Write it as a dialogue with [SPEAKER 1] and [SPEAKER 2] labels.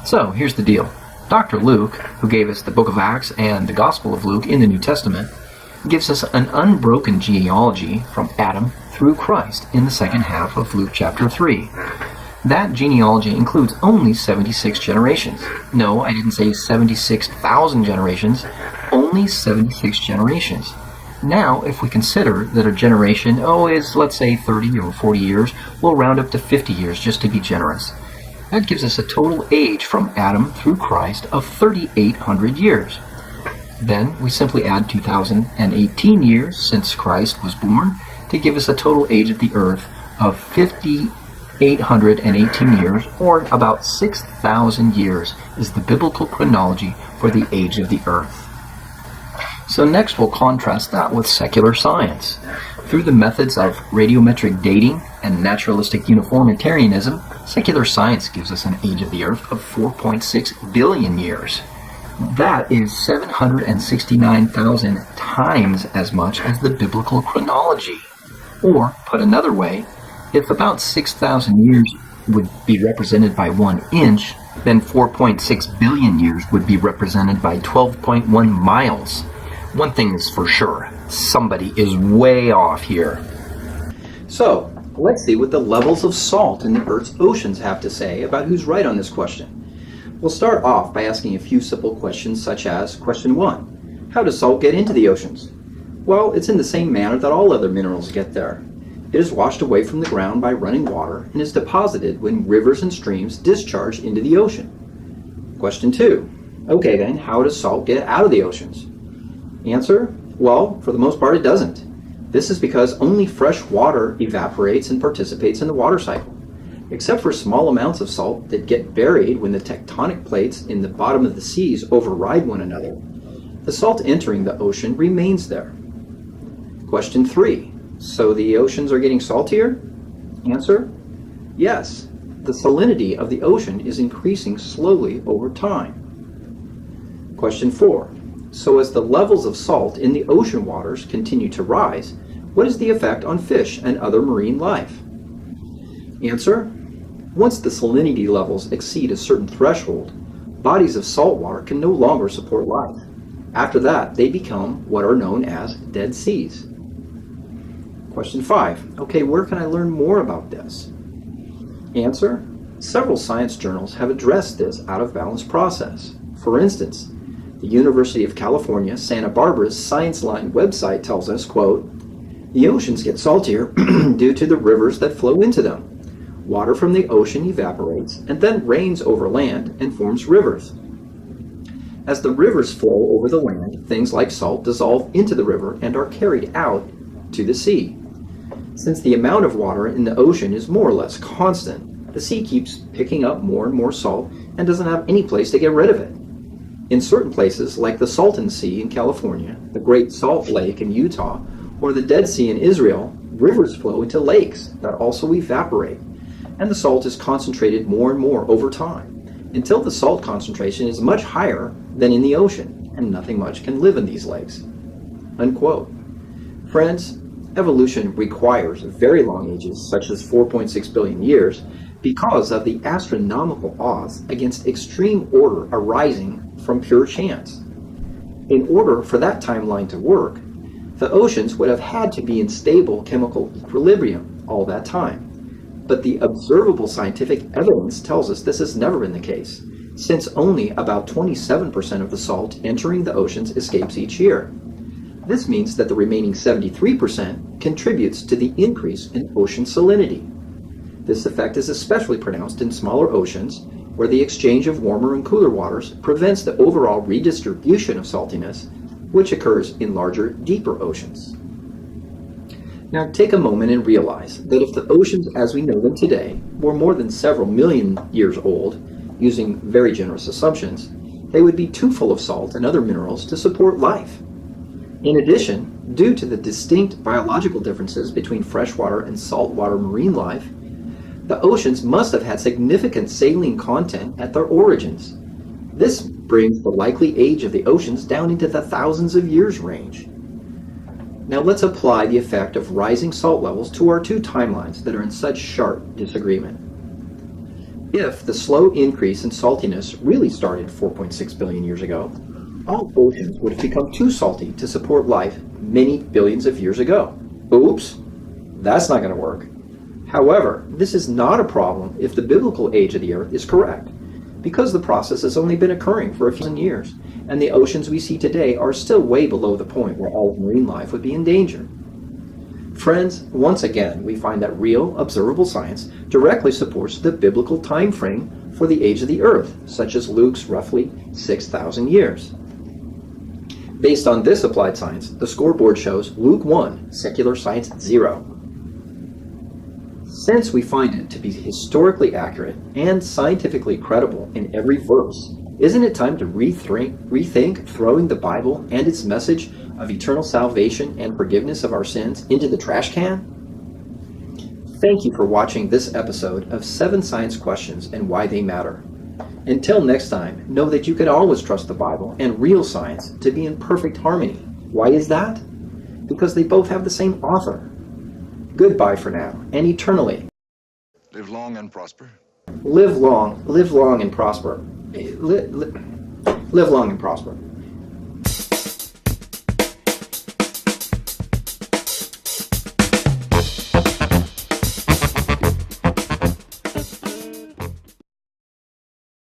[SPEAKER 1] So, here's the deal. Dr. Luke, who gave us the book of Acts and the Gospel of Luke in the New Testament, gives us an unbroken genealogy from Adam through Christ in the second half of Luke chapter 3. That genealogy includes only 76 generations. No, I didn't say 76,000 generations, only 76 generations. Now, if we consider that a generation, is, let's say, 30 or 40 years, we'll round up to 50 years just to be generous. That gives us a total age from Adam through Christ of 3,800 years. Then we simply add 2,018 years since Christ was born to give us a total age of the earth of 5,818 years, or about 6,000 years is the biblical chronology for the age of the earth. So next we'll contrast that with secular science. Through the methods of radiometric dating and naturalistic uniformitarianism, secular science gives us an age of the earth of 4.6 billion years. That is 769,000 times as much as the biblical chronology. Or, put another way, if about 6,000 years would be represented by 1 inch, then 4.6 billion years would be represented by 12.1 miles. One thing is for sure, somebody is way off here. So, let's see what the levels of salt in the Earth's oceans have to say about who's right on this question. We'll start off by asking a few simple questions such as, question 1, how does salt get into the oceans? Well, it's in the same manner that all other minerals get there. It is washed away from the ground by running water and is deposited when rivers and streams discharge into the ocean. Question 2, okay then, how does salt get out of the oceans? Answer, well, for the most part it doesn't. This is because only fresh water evaporates and participates in the water cycle. Except for small amounts of salt that get buried when the tectonic plates in the bottom of the seas override one another, the salt entering the ocean remains there. Question 3, so the oceans are getting saltier? Answer, yes. The salinity of the ocean is increasing slowly over time. Question 4, so as the levels of salt in the ocean waters continue to rise, what is the effect on fish and other marine life? Answer, once the salinity levels exceed a certain threshold, bodies of salt water can no longer support life. After that, they become what are known as dead seas. Question 5, okay, where can I learn more about this? Answer, several science journals have addressed this out of balance process. For instance, the University of California, Santa Barbara's Science Line website tells us, quote, the oceans get saltier due to the rivers that flow into them. Water from the ocean evaporates and then rains over land and forms rivers. As the rivers flow over the land, things like salt dissolve into the river and are carried out to the sea. Since the amount of water in the ocean is more or less constant, the sea keeps picking up more and more salt and doesn't have any place to get rid of it. In certain places, like the Salton Sea in California, the Great Salt Lake in Utah, or the Dead Sea in Israel, rivers flow into lakes that also evaporate, and the salt is concentrated more and more over time, until the salt concentration is much higher than in the ocean, and nothing much can live in these lakes. Unquote. Friends, evolution requires very long ages, such as 4.6 billion years, because of the astronomical odds against extreme order arising from pure chance. In order for that timeline to work, the oceans would have had to be in stable chemical equilibrium all that time. But the observable scientific evidence tells us this has never been the case, since only about 27% of the salt entering the oceans escapes each year. This means that the remaining 73% contributes to the increase in ocean salinity. This effect is especially pronounced in smaller oceans, where the exchange of warmer and cooler waters prevents the overall redistribution of saltiness, which occurs in larger, deeper oceans. Now take a moment and realize that if the oceans as we know them today were more than several million years old, using very generous assumptions, they would be too full of salt and other minerals to support life. In addition, due to the distinct biological differences between freshwater and saltwater marine life, the oceans must have had significant saline content at their origins. This brings the likely age of the oceans down into the thousands of years range. Now let's apply the effect of rising salt levels to our two timelines that are in such sharp disagreement. If the slow increase in saltiness really started 4.6 billion years ago, all oceans would have become too salty to support life many billions of years ago. Oops, that's not going to work. However, this is not a problem if the biblical age of the Earth is correct, because the process has only been occurring for a few years, and the oceans we see today are still way below the point where all of marine life would be in danger. Friends, once again, we find that real, observable science directly supports the biblical time frame for the age of the Earth, such as Luke's roughly 6,000 years. Based on this applied science, the scoreboard shows Luke 1, secular science 0. Since we find it to be historically accurate and scientifically credible in every verse, isn't it time to rethink throwing the Bible and its message of eternal salvation and forgiveness of our sins into the trash can? Thank you for watching this episode of 7 Science Questions and Why They Matter. Until next time, know that you can always trust the Bible and real science to be in perfect harmony. Why is that? Because they both have the same author. Goodbye for now, and eternally.
[SPEAKER 2] Live long and prosper.
[SPEAKER 1] Live long and prosper. Live long and prosper.